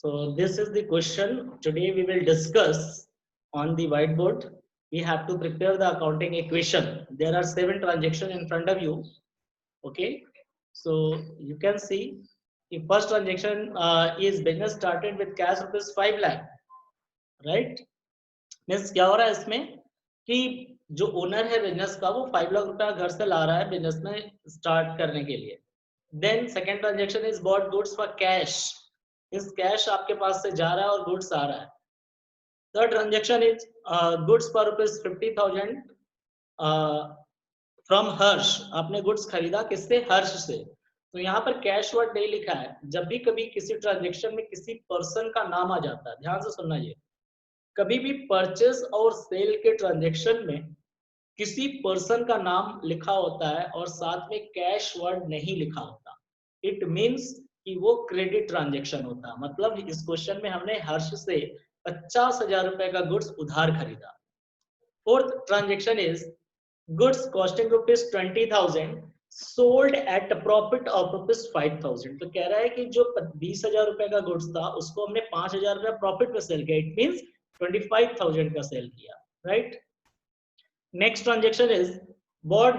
So this is the question today we will discuss on the whiteboard. We have to prepare the accounting equation. There are 7 transactions in front of you. Okay, so you can see the first transaction is business started with cash rupees 5 lakh, right? Means क्या हो रहा है इसमें कि जो owner है business का वो 5 लाख रुपया घर से ला रहा है बिजनेस में स्टार्ट करने के लिए. Then second transaction is bought goods for cash. इस कैश आपके पास से जा रहा है और गुड्स आ रहा है. Third transaction is goods for rupees 50,000 from Harsh. आपने गुड्स खरीदा किससे? हर्ष से. तो यहाँ पर कैश वर्ड नहीं लिखा है. जब भी कभी किसी ट्रांजेक्शन में किसी पर्सन का नाम आ जाता है, ध्यान से सुनना, ये कभी भी परचेस और सेल के ट्रांजैक्शन में किसी पर्सन का नाम लिखा होता है और साथ में कैश वर्ड नहीं लिखा होता, इट मींस कि वो क्रेडिट ट्रांजैक्शन होता है. मतलब इस क्वेश्चन में हमने हर्ष से 50,000 रुपए का गुड्स उधार खरीदा. Fourth transaction is goods costing rupees 20,000 sold at profit of rupees 5,000. तो कह रहा है कि जो 20,000 रुपए का गुड्स था उसको हमने 5,000 रुपए प्रॉफिट में सेल किया. इट मींस 25,000 का सेल किया, right? Next transaction is bought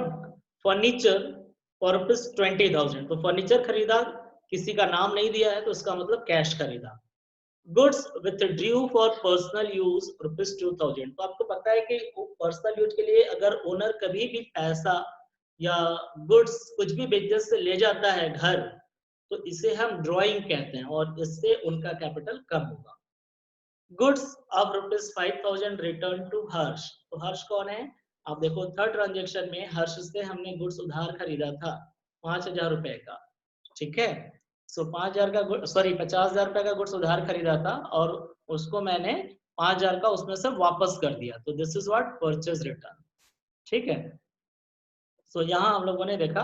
furniture for rupees 20,000. तो फर्नीचर खरीदा, किसी का नाम नहीं दिया है तो इसका मतलब कैश खरीदा. Goods with due for personal use rupees 2,000. तो आपको पता है कि पर्सनल यूज के लिए अगर ओनर कभी भी पैसा या गुड्स कुछ भी बिजनेस से ले जाता है घर, तो इसे हम ड्रॉइंग कहते हैं और इससे उनका कैपिटल कम होगा. Goods of rupees 5,000 return to Harsh. तो हर्ष कौन है? आप देखो थर्ड ट्रांजेक्शन में हर्ष से हमने गुड्स उधार खरीदा था 5,000 रुपए का, ठीक है? सो 5,000 का 50,000 रुपए का गुड्स उधार खरीदा था और उसको मैंने 5,000 का उसमें से वापस कर दिया. तो this is what purchase return, ठीक है? सो यहाँ हम लोगों ने देखा.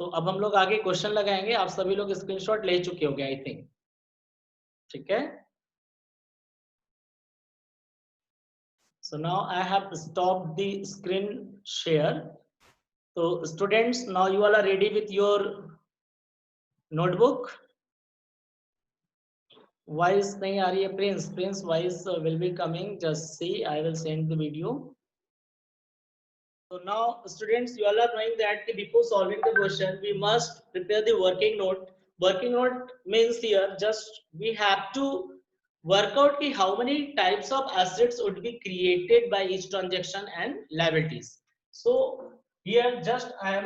तो अब हम लोग आगे क्वेश्चन लगाएंगे. आप सभी लोग स्क्रीनशॉट ले चुके होंगे आई थिंक, ठीक है? So now I have stopped the screen share. So students, now you all are ready with your notebook. Voice नहीं आ रही है Prince. Prince voice will be coming. Just see, I will send the video. So now students, you all are knowing that before solving the question, we must prepare the working note. Working note means here just we have to work out ki how many types of assets would be created by each transaction and liabilities. So here just I am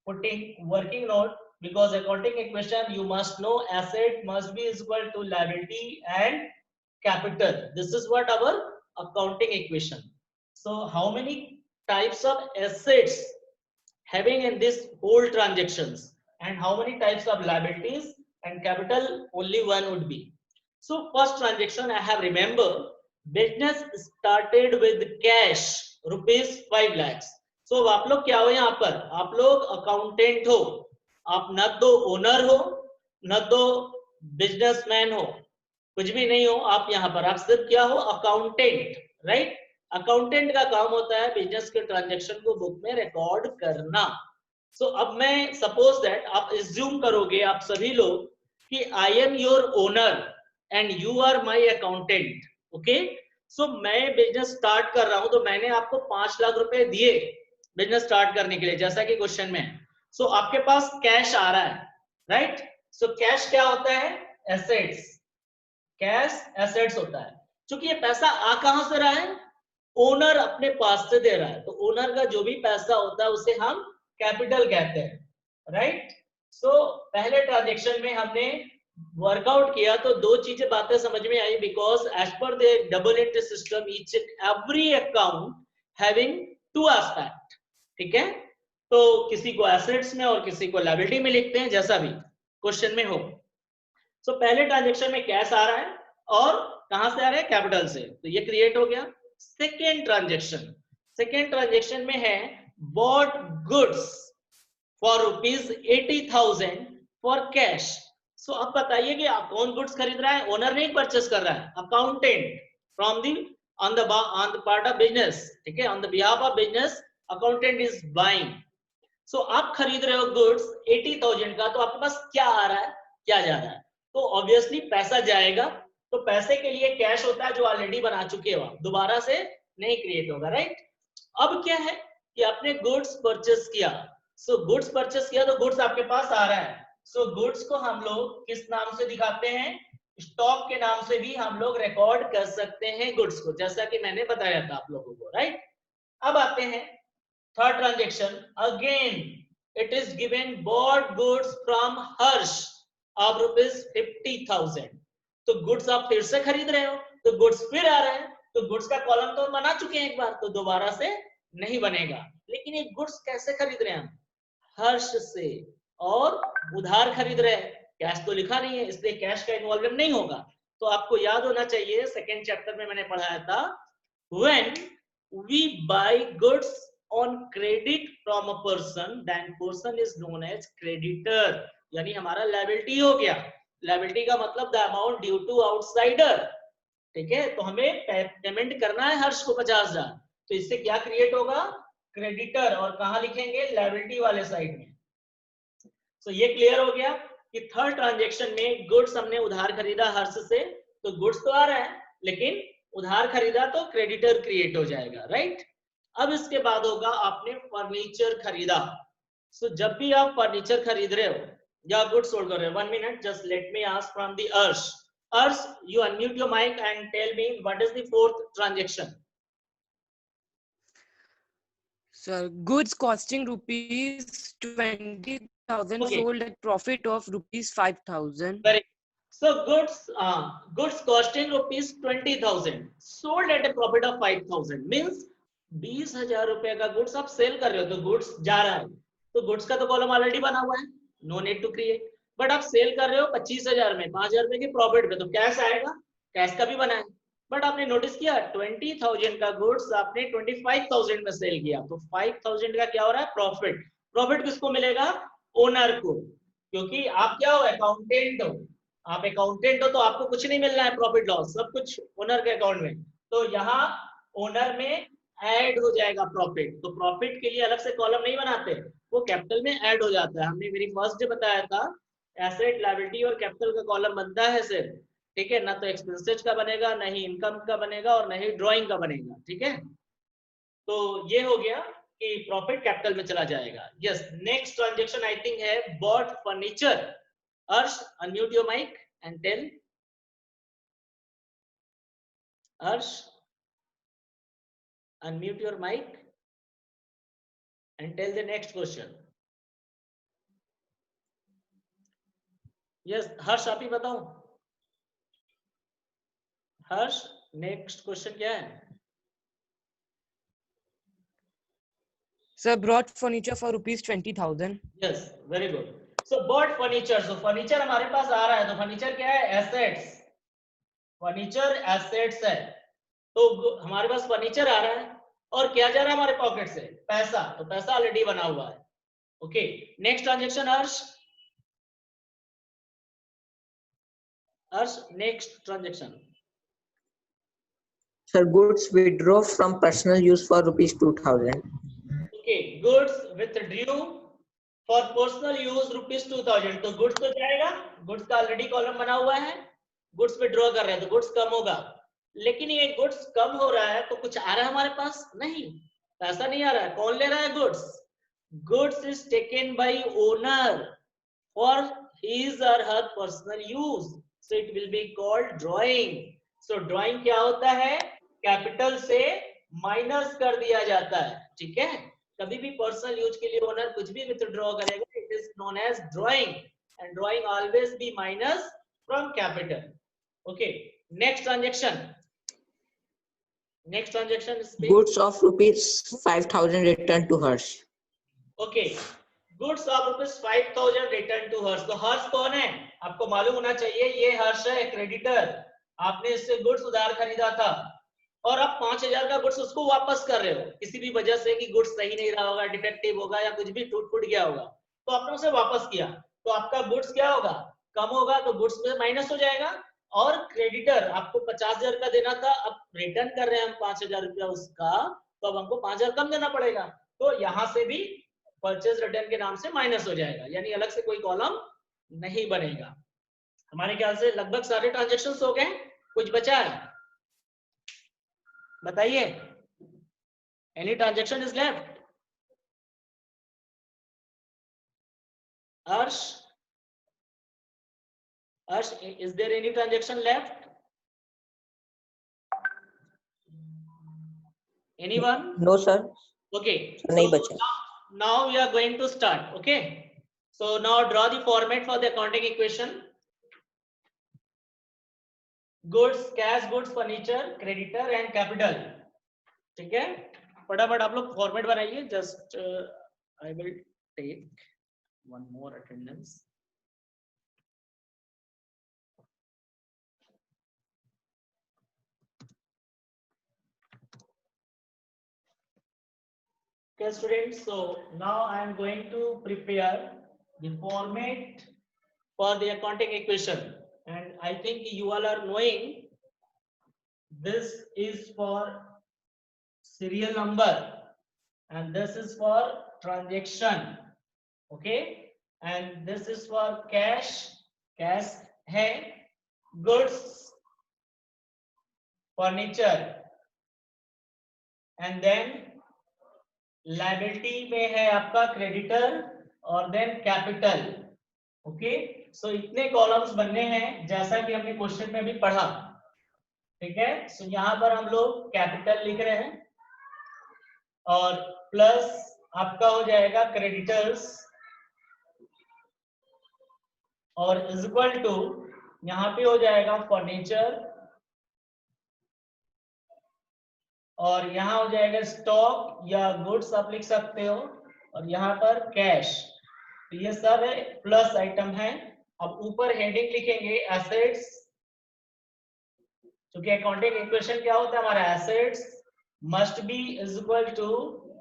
putting working note because accounting equation you must know asset must be equal to liability and capital. This is what our accounting equation. So how many types of assets having in this whole transactions and how many types of liabilities and capital? Only one would be. So first transaction I have remember business started with cash rupees 5 lakhs. So आप लोग क्या हो यहाँ पर? आप लोग accountant हो. आप न तो ओनर हो न तो बिजनेसमैन हो, कुछ भी नहीं हो आप यहाँ पर. आप सिर्फ क्या हो? Accountant, right? अकाउंटेंट का काम होता है बिजनेस के ट्रांजेक्शन को बुक में रिकॉर्ड करना. सो अब मैं सपोज दैट आप एज्यूम करोगे आप सभी लोग कि I am your owner and you are my accountant. Okay, so मैं बिजनेस स्टार्ट कर रहा हूं तो मैंने आपको 5 लाख रुपए दिए बिजनेस स्टार्ट करने के लिए जैसा कि क्वेश्चन में. सो आपके पास कैश आ रहा है, राइट? सो कैश क्या होता है? एसेट्स. कैश एसेट्स होता है. क्योंकि ये पैसा आ कहां से रहा है? ओनर अपने पास से दे रहा है. तो ओनर का जो भी पैसा होता है उसे हम कैपिटल कहते हैं, राइट? सो पहले ट्रांजेक्शन में हमने वर्कआउट किया तो दो चीजें बातें समझ में आई because as per the double entry system each and every account having two aspect, ठीक है? तो किसी को एसेट्स में और किसी को लायबिलिटी में लिखते हैं जैसा भी क्वेश्चन में हो. सो पहले ट्रांजेक्शन में कैश आ रहा है और कहां से आ रहा है? कैपिटल से. तो ये क्रिएट हो गया. सेकेंड ट्रांजेक्शन में है bought goods for rupees 80,000 for cash. So अब बताइए कि कौन गुड्स खरीद रहा है? ओनर नहीं परचेस कर रहा है, accountant from the on the part of business, ठीक है? On the behalf of business accountant is buying. So आप खरीद रहे हो गुड्स 80,000 का, तो आपके पास क्या आ रहा है, क्या जा रहा है? तो ऑब्वियसली पैसा जाएगा तो पैसे के लिए कैश होता है जो ऑलरेडी बना चुके हो, दोबारा से नहीं क्रिएट होगा, राइट। अब क्या है कि आपने गुड्स परचेस किया, सो गुड्स परचेस किया तो गुड्स आपके पास आ रहा है, सो गुड्स को हम लोग किस नाम से दिखाते हैं, स्टॉक के नाम से भी हम लोग रिकॉर्ड कर सकते हैं गुड्स को, जैसा कि मैंने बताया था आप लोगों को, राइट। अब आते हैं third transaction, again it is given bought goods from Harsh of ₹50,000। तो गुड्स आप फिर से खरीद रहे हो, तो गुड्स फिर आ रहे हैं, तो गुड्स का कॉलम तो बना चुके हैं एक बार, तो दोबारा से नहीं बनेगा। लेकिन ये गुड्स कैसे खरीद रहे हैं हम, हर्ष से, और उधार खरीद रहे हैं, कैश तो लिखा नहीं है, इसलिए कैश का इन्वॉल्वमेंट नहीं होगा। तो आपको याद होना चाहिए, सेकेंड चैप्टर में मैंने पढ़ाया था, when we buy goods on credit from a person, then person is known as creditor, यानी हमारा लायबिलिटी हो गया। लायबिलिटी का मतलब the amount due to outsider, ठीक है। तो हमें पेमेंट करना है हर्ष को 50,000, तो इससे क्या क्रिएट होगा, क्रेडिटर, और कहां लिखेंगे, लायबिलिटी वाले साइड में। तो ये क्लियर हो गया कि थर्ड ट्रांजेक्शन में गुड्स हमने उधार खरीदा हर्ष से, तो गुड्स तो आ रहा है, लेकिन उधार खरीदा तो क्रेडिटर क्रिएट हो जाएगा, राइट। अब इसके बाद होगा आपने फर्नीचर खरीदा, सो जब भी आप फर्नीचर खरीद रहे हो या गुड्स सोल्ड कर रहे हो, 1 minute, just let me ask from the Arsh, Arsh you unmute your mic and tell me what is the fourth transaction. Sir, goods costing ₹20,000 Okay, sold at profit of ₹5,000. very. So goods costing ₹20,000 sold at a profit of 5,000 means 20,000 रुपए का goods आप sell कर रहे हो, तो goods जा रहा है, तो गुड्स का तो कॉलम ऑलरेडी बना हुआ है, no need to create. But आप सेल कर रहे हो 25,000 में, 5,000 रुपए की प्रॉफिट पे, तो कैश आएगा, कैश का भी बना है। बट आपने नोटिस किया 20,000 का गुड्स आपने 25,000 में सेल किया, तो 5,000 का क्या हो रहा है, प्रॉफिट। प्रॉफिट किसको मिलेगा, ओनर को, क्योंकि आप क्या हो, अकाउंटेंट हो। आप अकाउंटेंट हो तो आपको कुछ नहीं मिल रहा है प्रॉफिट लॉस, सब कुछ ओनर के अकाउंट में, तो यहाँ ओनर में ऐड हो जाएगा प्रॉफिट। तो प्रॉफिट के लिए अलग से कॉलम नहीं बनाते, वो कैपिटल में ऐड हो जाता है। हमने मेरी फर्स्ट डे बताया था, एसेट, लायबिलिटी और कैपिटल का कॉलम बनता है सिर्फ, ठीक है ना, तो एक्सपेंसेस का बनेगा, ना ही इनकम का बनेगा, और ना ही ड्रॉइंग का बनेगा, ठीक है। तो ये हो गया कि प्रॉफिट कैपिटल में चला जाएगा। Yes, next transaction I think है bought furniture. Arsh unmute your mic and tell, Arsh unmute your mic and tell the next question. Yes, हर्ष आप ही बताओ, हर्ष नेक्स्ट क्वेश्चन क्या है। Sir, brought furniture for ₹20,000. Yes, very good. So bought furniture, so furniture हमारे पास आ रहा है, तो furniture क्या है, एसेट्स, फर्नीचर एसेट्स है, तो हमारे पास फर्नीचर आ रहा है, और क्या जा रहा है हमारे पॉकेट से, पैसा, तो पैसा ऑलरेडी बना हुआ है। Okay, next transaction Harsh, Harsh next transaction. Sir, goods withdraw from personal use for ₹2,000. Okay, goods withdrew for personal use ₹2,000, तो गुड्स तो जाएगा, गुड्स का ऑलरेडी कॉलम बना हुआ है, गुड्स विड्रॉ कर रहे हैं तो गुड्स कम होगा। लेकिन ये गुड्स कम हो रहा है तो कुछ आ रहा है हमारे पास, नहीं, पैसा नहीं आ रहा है। कौन ले रहा है goods, goods is taken by owner for his और her personal use, so it will be called drawing. So drawing क्या होता है, कैपिटल से माइनस कर दिया जाता है, ठीक है। कभी भी पर्सनल यूज के लिए ओनर कुछ भी विथड्रॉ करेगा, it is known as drawing, and drawing always be minus from capital. Okay, next transaction, next transaction is Goods of ₹5,000 returned to Harsh. Okay, goods of ₹5,000 return to Harsh. तो हर्ष कौन है, आपको मालूम होना चाहिए, ये हर्ष है क्रेडिटर। आपने इससे गुड्स उधार खरीदा था और आप 5,000 का गुड्स उसको वापस कर रहे हो, किसी भी वजह से कि गुड्स सही नहीं रहा होगा, डिफेक्टिव होगा, या कुछ भी टूट फूट गया होगा, तो आपने उसे वापस किया, तो आपका गुड्स क्या होगा, कम होगा, तो गुड्स में माइनस हो जाएगा। और क्रेडिटर आपको 50,000 का देना था, अब रिटर्न कर रहे हैं हम 5,000 रुपया उसका, तो अब हमको 5,000 कम देना पड़ेगा, तो यहां से भी परचेज रिटर्न के नाम से माइनस हो जाएगा, यानी अलग से कोई कॉलम नहीं बनेगा। हमारे ख्याल से लगभग सारे ट्रांजेक्शंस हो गए। कुछ बचा है? बताइए। Any transaction is left? अर्श, is there any transaction left? Anyone? No, sir. Okay. नहीं बचा. Now we are going to start. Okay. So now draw the format for the accounting equation. Goods, cash, goods, furniture, creditor and capital. ठीक है, फटाफट आप लोग format बनाइए. Just I will take one more attendance. Okay, students, so now I am going to prepare the format for the accounting equation, and I think you all are knowing this is for serial number and this is for transaction. Okay, and this is for cash है, goods, furniture, and then liability में है आपका creditor और then capital. Okay, सो इतने columns बनने हैं जैसा कि हमने क्वेश्चन में भी पढ़ा. ठीक है, सो यहाँ पर हम लोग कैपिटल लिख रहे हैं और प्लस आपका हो जाएगा क्रेडिटर्स और इज इक्वल टू यहाँ पे हो जाएगा फर्नीचर और यहाँ हो जाएगा स्टॉक या गुड्स आप लिख सकते हो और यहाँ पर कैश. तो ये सब है प्लस आइटम है. अब ऊपर हेडिंग लिखेंगे एसेट्स, क्योंकि अकाउंटिंग इक्वेशन क्या होता है हमारा, assets must be is equal to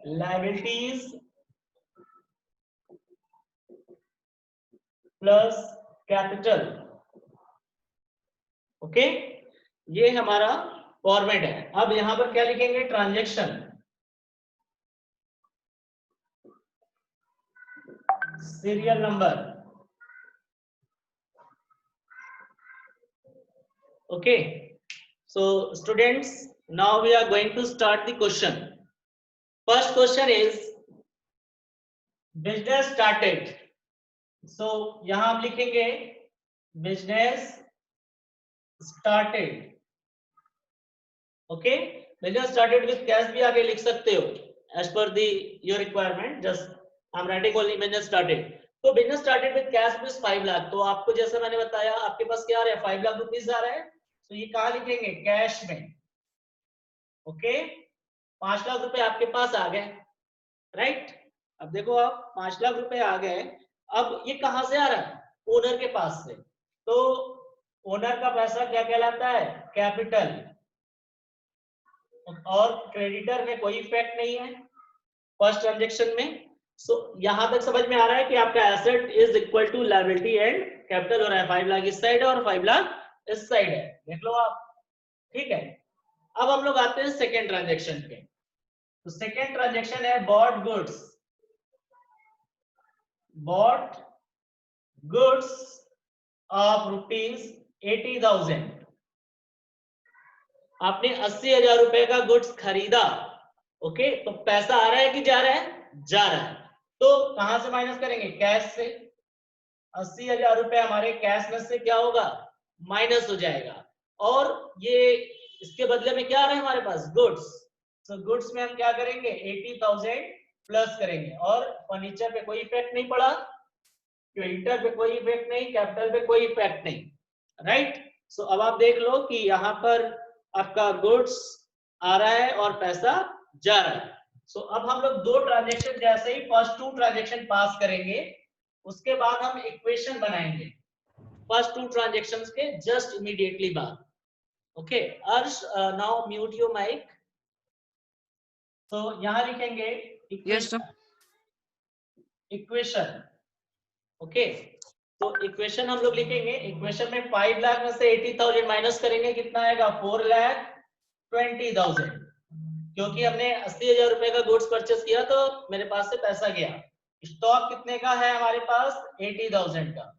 liabilities plus capital. Okay, ये हमारा फॉर्मेट है. अब यहां पर क्या लिखेंगे, transaction, serial number. Okay, so students, now we are going to start the question. First question is business started. So यहां हम लिखेंगे business started. Okay, business started with cash भी आगे लिख सकते हो as per the your requirement. Just I am writing only business started. तो business started with cash rupees 5 lakh. तो आपको जैसे मैंने बताया आपके पास क्या आ रहा है, 5 लाख रुपीज आ रहा है. तो ये कहाँ लिखेंगे, कैश में. ओके, 5 लाख रुपए आपके पास आ गए, राइट. अब देखो आप 5 लाख रुपए आ गए. अब ये कहां से आ रहा है, ओनर के पास से. तो ओनर का पैसा क्या कहलाता है, कैपिटल. और क्रेडिटर में कोई इफेक्ट नहीं है फर्स्ट ट्रांजेक्शन में. सो यहां तक समझ में आ रहा है कि आपका asset is equal to liability and capital हो रहा है. 5 लाख इस साइड है और 5 लाख इस साइड है, देख लो आप. ठीक है, अब हम लोग आते हैं सेकेंड ट्रांजेक्शन पे. तो सेकेंड ट्रांजेक्शन है bought goods. Bought goods of rupees 80,000. आपने 80,000 रुपए का गुड्स खरीदा. ओके, तो पैसा आ रहा है कि जा रहा है, जा रहा है. तो कहां से माइनस करेंगे, कैश से. 80,000 रुपए हमारे कैश में से क्या होगा, माइनस हो जाएगा. और ये इसके बदले में क्या आ रहा है हमारे पास, गुड्स. तो गुड्स में हम क्या करेंगे, 80,000 प्लस करेंगे. और फर्नीचर पे कोई इफेक्ट नहीं पड़ा, क्रेडिटर पे कोई इफेक्ट नहीं, कैपिटल पे कोई इफेक्ट नहीं, राइट. सो अब आप देख लो कि यहाँ पर आपका गुड्स आ रहा है और पैसा जा रहा है. सो अब हम लोग दो ट्रांजेक्शन, जैसे ही फर्स्ट टू ट्रांजेक्शन पास करेंगे उसके बाद हम इक्वेशन बनाएंगे फर्स्ट टू ट्रांजेक्शंस के जस्ट इमीडिएटली बाद. ओके, अर्श नाउ म्यूट योर माइक. तो यहां लिखेंगे Yes, sir. इक्वेशन. ओके, तो इक्वेशन हम लोग लिखेंगे. इक्वेशन में 5 लाख में से 80,000 माइनस करेंगे, कितना आएगा, 4,20,000. क्योंकि हमने 80,000 रुपए का गुड्स परचेस किया तो मेरे पास से पैसा गया. स्टॉक कितने का है हमारे पास, 80,000 का.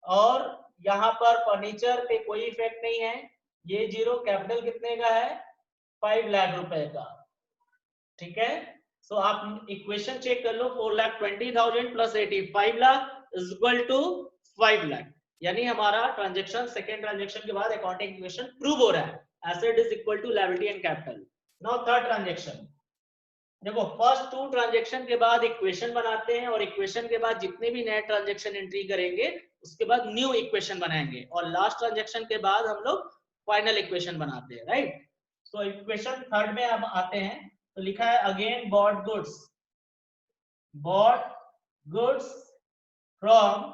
और यहाँ पर फर्नीचर पे कोई इफेक्ट नहीं है, ये जीरो, कैपिटल कितने का है 5 लाख रुपए का, ठीक है। सो आप इक्वेशन चेक कर लो, 4,20,000 plus 85 lakh is equal to 5 lakh, यानी हमारा ट्रांजेक्शन सेकेंड ट्रांजेक्शन के बाद अकाउंटिंग इक्वेशन प्रूव हो रहा है, asset is equal to liability and capital. Now third transaction, देखो फर्स्ट टू ट्रांजेक्शन के बाद इक्वेशन बनाते हैं और इक्वेशन के बाद जितने भी नए ट्रांजेक्शन एंट्री करेंगे उसके बाद न्यू इक्वेशन बनाएंगे और लास्ट ट्रांजेक्शन के बाद हम लोग फाइनल इक्वेशन बनाते हैं, राइट। सो इक्वेशन थर्ड में हम आते हैं, तो लिखा है again bought goods from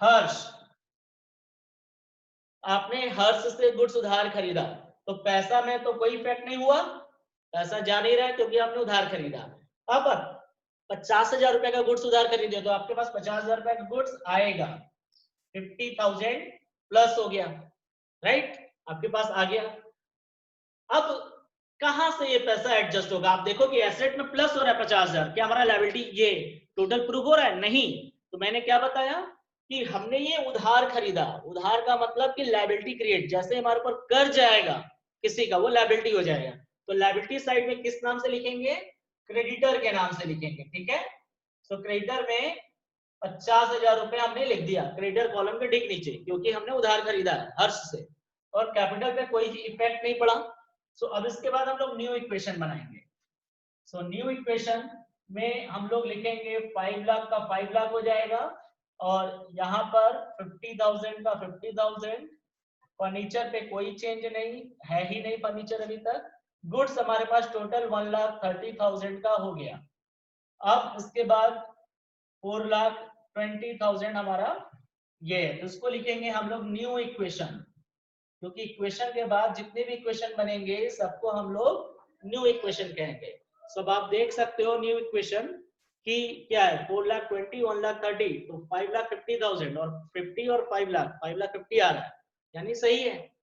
Harsh, आपने हर्ष से गुड्स उधार खरीदा, तो पैसा में तो कोई इफेक्ट नहीं हुआ, पैसा जा नहीं रहा है क्योंकि आपने उधार खरीदा। अब 50,000 रुपए का गुड्स उधार खरीदे तो आपके पास 50,000 रुपए का गुड्स आएगा, 50,000 प्लस हो गया, राइट, आपके पास आ गया। अब कहां से ये पैसा एडजस्ट होगा, आप देखो कि एसेट में प्लस हो रहा है 50,000, क्या हमारा लायबिलिटी ये टोटल प्रूव हो रहा है, नहीं। तो मैंने क्या बताया कि हमने ये उधार खरीदा, उधार का मतलब कि लायबिलिटी क्रिएट, जैसे हमारे ऊपर कर्ज आएगा किसी का वो लायबिलिटी हो जाएगा, तो लायबिलिटी साइड में किस नाम से लिखेंगे, क्रेडिटर के नाम से लिखेंगे, ठीक है। तो क्रेडिटर में 50,000 रुपए हमने लिख दिया क्रेडिटर कॉलम के ठीक नीचे, क्योंकि हमने उधार खरीदा है हर्ष से और कैपिटल पे कोई इफेक्ट नहीं पड़ा। सो अब इसके बाद हम लोग न्यू इक्वेशन बनाएंगे। सो न्यू इक्वेशन में हम लोग लिखेंगे 5 लाख का 5 लाख हो जाएगा और यहाँ पर 50,000 का 50,000, फर्नीचर पे कोई चेंज नहीं है ही नहीं फर्नीचर अभी तक, गुड्स हमारे पास टोटल 1,30,000 का हो गया। अब इसके बाद 4,20,000 हमारा ये है, तो इसको लिखेंगे हम लोग न्यू इक्वेशन, क्योंकि इक्वेशन के बाद जितने भी इक्वेशन बनेंगे सबको हम लोग न्यू इक्वेशन कहेंगे। सब आप देख सकते हो न्यू इक्वेशन कि क्या है, 4,20,000 1,30,000, तो 5,50,000 और 50 और 5 लाख 5,50,000 आ रहा है, यानी सही है।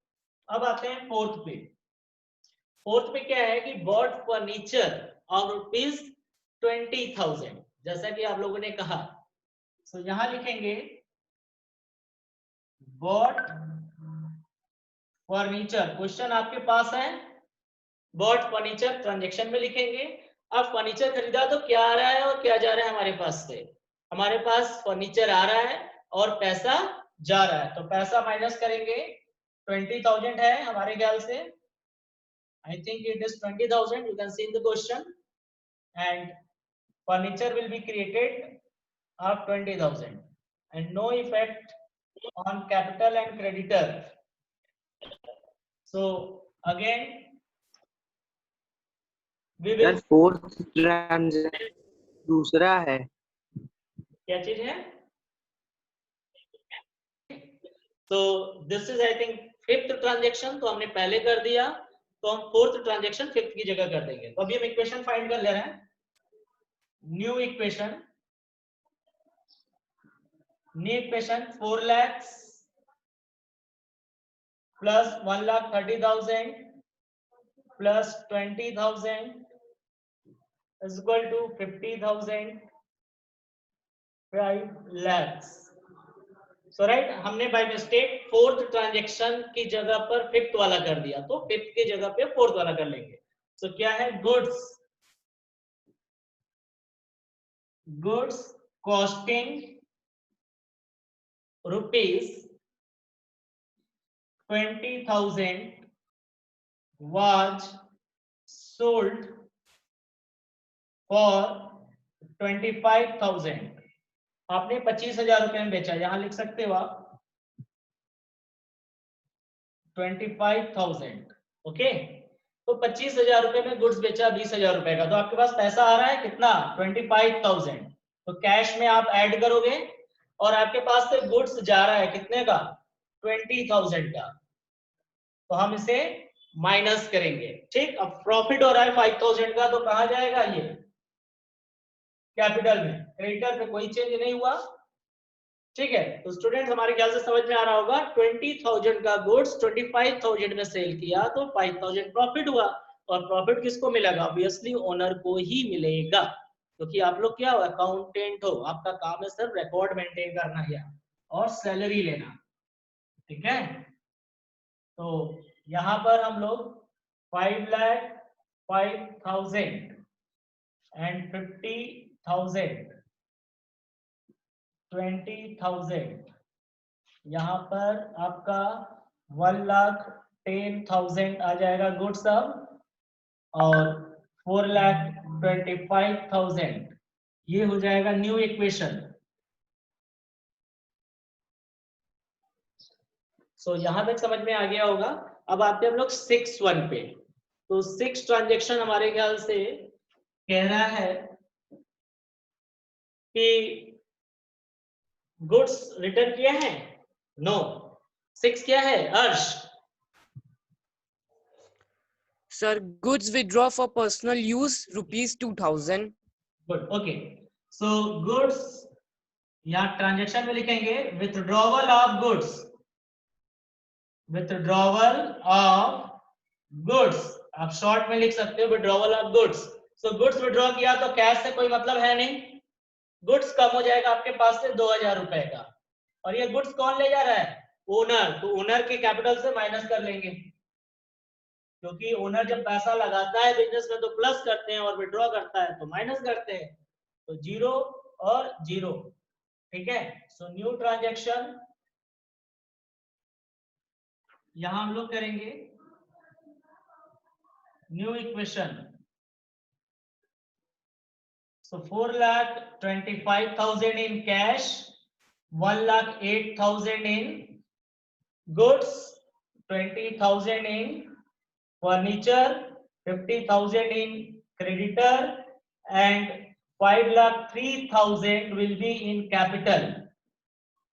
अब आते हैं फोर्थ पे, फोर्थ पे क्या है कि बॉट फर्नीचर ऑफ ₹20,000, जैसा कि आप लोगों ने कहा। तो यहां लिखेंगे बॉट फर्नीचर, क्वेश्चन आपके पास है, बॉट फर्नीचर ट्रांजेक्शन में लिखेंगे। अब फर्नीचर खरीदा तो क्या आ रहा है और क्या जा रहा है हमारे पास से, हमारे पास फर्नीचर आ रहा है और पैसा जा रहा है, तो पैसा माइनस करेंगे, 20,000 है हमारे ख्याल से, I think it is 20,000, you can see in the question, and furniture will be created of 20,000 and no effect on capital and creditor. So again we will, fourth transaction दूसरा है, क्या चीज है, तो this is I think fifth transaction, तो हमने पहले कर दिया, तो हम फोर्थ ट्रांजेक्शन फिफ्थ की जगह कर देंगे। तो अभी हम इक्वेशन फाइंड कर ले रहे हैं, new equation 4 lakh plus 1,30,000 plus 20,000 is equal to 50,000, 5 lakhs. So right, हमने बाय मिस्टेक फोर्थ ट्रांजेक्शन की जगह पर फिफ्थ वाला कर दिया, तो फिफ्थ की जगह पे फोर्थ वाला कर लेंगे। तो क्या है, goods costing ₹20,000 was sold for 25,000, आपने 25,000 रुपए में बेचा, यहां लिख सकते हो आप 25,000, ओके। तो 25,000 रुपए में गुड्स बेचा 20,000 रुपए का, तो आपके पास पैसा आ रहा है कितना, 25,000, तो कैश में आप ऐड करोगे और आपके पास से गुड्स जा रहा है कितने का, 20,000 का, तो हम इसे माइनस करेंगे, ठीक। अब प्रॉफिट हो रहा है 5,000 का, तो कहां जाएगा ये, कैपिटल में, क्रेडिटर पे कोई चेंज नहीं हुआ, ठीक है। तो स्टूडेंट हमारे ख्याल से समझ में आ रहा होगा, 20,000 का गुड्स 25,000 में सेल किया तो 5,000 प्रॉफिट हुआ, और प्रॉफिट किसको मिलेगा, ऑब्वियसली ओनर को ही मिलेगा, क्योंकि आप लोग क्या हो, अकाउंटेंट हो, आपका काम है सिर्फ रिकॉर्ड मेंटेन करना है और सैलरी लेना, ठीक है। तो यहाँ पर हम लोग 5,05,000 एंड 50,000 20,000, यहाँ पर आपका 1,10,000 आ जाएगा गुड्स सब, और 4,25,000 ये हो जाएगा न्यू इक्वेशन। सो यहां तक समझ में आ गया होगा। अब आते हैं हम लोग 6.1 पे। तो 6 ट्रांजेक्शन हमारे ख्याल से कह रहा है कि गुड्स रिटर्न किया है। नो, 6 क्या है अर्श? Sir, goods withdraw for personal use rupees 2,000. Good, okay. So goods यहाँ ट्रांजेक्शन में लिखेंगे withdrawal of goods, withdrawal of goods, आप शॉर्ट में लिख सकते हो withdrawal of goods. So goods withdraw किया तो कैश से कोई मतलब है नहीं, गुड्स कम हो जाएगा आपके पास से 2,000 रुपए का। और ये गुड्स कौन ले जा रहा है? ओनर। तो ओनर के कैपिटल से माइनस कर लेंगे, क्योंकि ओनर जब पैसा लगाता है बिजनेस में तो प्लस करते हैं और विड्रॉ करता है तो माइनस करते हैं। तो 0 और 0, ठीक है। सो न्यू ट्रांजेक्शन यहां हम लोग करेंगे new equation. So 4,25,000 in cash, 1,08,000 in goods, 20,000 in furniture, 50,000 in creditor, and 5,03,000 will be in capital.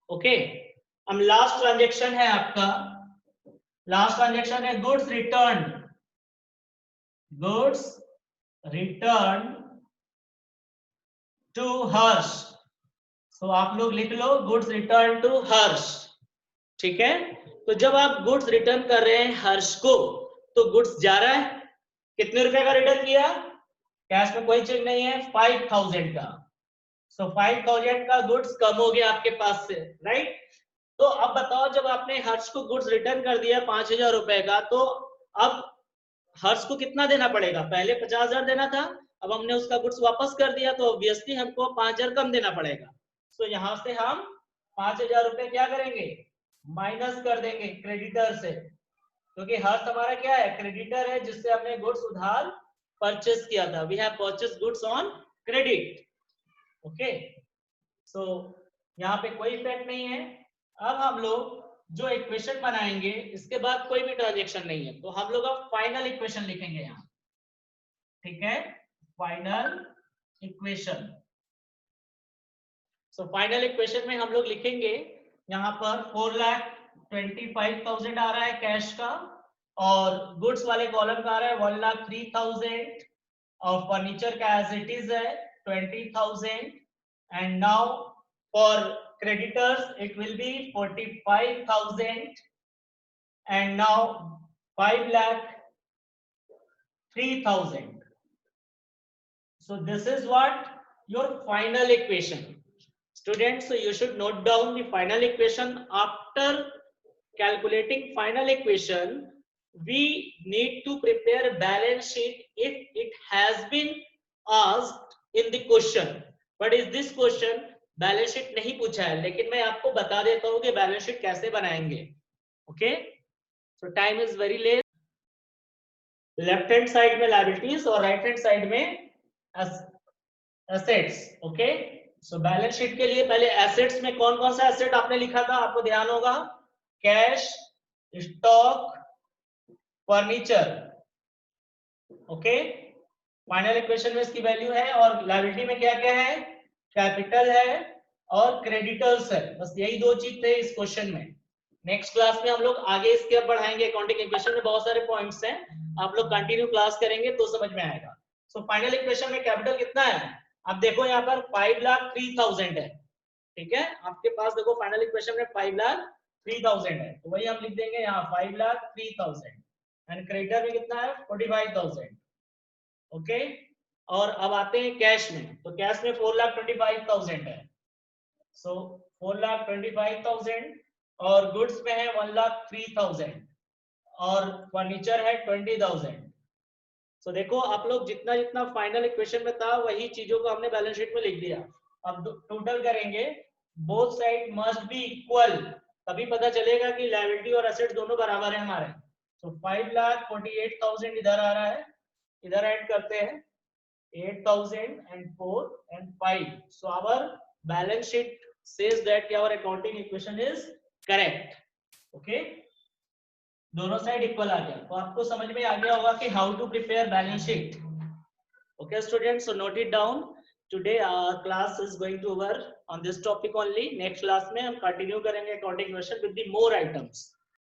Okay. अब लास्ट ट्रांजेक्शन है आपका, लास्ट ट्रांजेक्शन है goods return, goods return to Harsh. So आप लोग लिख लो गुड्स रिटर्न टू हर्ष, ठीक है। तो जब आप गुड्स रिटर्न कर रहे हैं हर्ष को, तो गुड्स जा रहा है, कितने रुपए का रिटर्न किया? कैश में कोई चीज नहीं है, 5,000 का। सो 5,000 का गुड्स कम हो गया आपके पास से, राइट। तो अब बताओ, जब आपने हर्ष को गुड्स रिटर्न कर दिया 5,000 रुपए का, तो अब हर्ष को कितना देना पड़ेगा? पहले 50,000 देना था, अब हमने उसका गुड्स वापस कर दिया तो ऑब्वियसली हमको 5,000 कम देना पड़ेगा। सो यहां से हम 5,000 रुपए क्या करेंगे? माइनस कर देंगे क्रेडिटर से, क्योंकि हर्ष हमारा क्या है? क्रेडिटर है, जिससे हमने गुड्स उधार परचेस किया था। We have purchase goods on credit. Okay, so यहाँ पे कोई इफेक्ट नहीं है। अब हम लोग जो इक्वेशन बनाएंगे, इसके बाद कोई भी ट्रांजेक्शन नहीं है, तो हम लोग अब फाइनल इक्वेशन लिखेंगे यहाँ, ठीक है। Final equation. So final equation में हम लोग लिखेंगे यहाँ पर 4,25,000 आ रहा है कैश का, और गुड्स वाले कॉलम का आ रहा है 1,03,000, और फर्नीचर का एज इट इज है 20,000, and now for creditors it will be 45,000, and now 5,03,000. So this is what your final equation, students. So you should note down the final equation. After calculating final equation, we need to prepare balance sheet if it has been asked in the question. But is this question balance sheet नहीं पूछा है, लेकिन मैं आपको बता देता हूं कि बैलेंस शीट कैसे बनाएंगे। Okay, so time is very less. Left hand side में लायबिलिटीज और राइट हैंड साइड में assets. Okay, so balance sheet के लिए पहले एसेट्स में कौन कौन सा एसेट आपने लिखा था, आपको ध्यान होगा, cash, stock, furniture. Okay, final equation में इसकी वैल्यू है, और लायबिलिटी में क्या क्या है? कैपिटल है और क्रेडिटर्स है। बस यही दो चीज थे इस क्वेश्चन में। नेक्स्ट क्लास में हम लोग आगे इसके अब बढ़ाएंगे। अकाउंटिंग इक्वेशन में बहुत सारे पॉइंट्स हैं, आप लोग कंटिन्यू क्लास करेंगे तो समझ में आएगा। सो फाइनल इक्वेशन में कैपिटल कितना है? आप देखो यहाँ पर 5,03,000 है, ठीक है। आपके पास देखो फाइनल इक्वेशन में 5,03,000 है, तो वही हम लिख देंगे यहाँ 5,03,000, एंड क्रेडिटर में कितना है? 45,000। ओके, और अब आते हैं कैश में, तो कैश में 4,25,000 है। सो 4,25,000, और गुड्स में है 1,03,000। और फर्नीचर है 20,000। तो देखो आप लोग जितना जितना फाइनल इक्वेशन में था वही चीजों को हमने बैलेंस शीट में लिख दिया। अब टोटल करेंगे, both side must be equal, तभी पता चलेगा कि लायबिलिटी और एसेट दोनों बराबर है हमारे। तो 5,48,000 इधर आ रहा है, इधर ऐड करते हैं 8,000 and 4 and 5. So our balance sheet says that our accounting equation is correct. Okay, दोनों साइड इक्वल आ गया, तो आपको समझ में आ गया होगा कि how to prepare balance sheet. Okay students, so note it down. Today our class is going to over on this topic only. Next class में हम continue करेंगे accounting equation with the more items.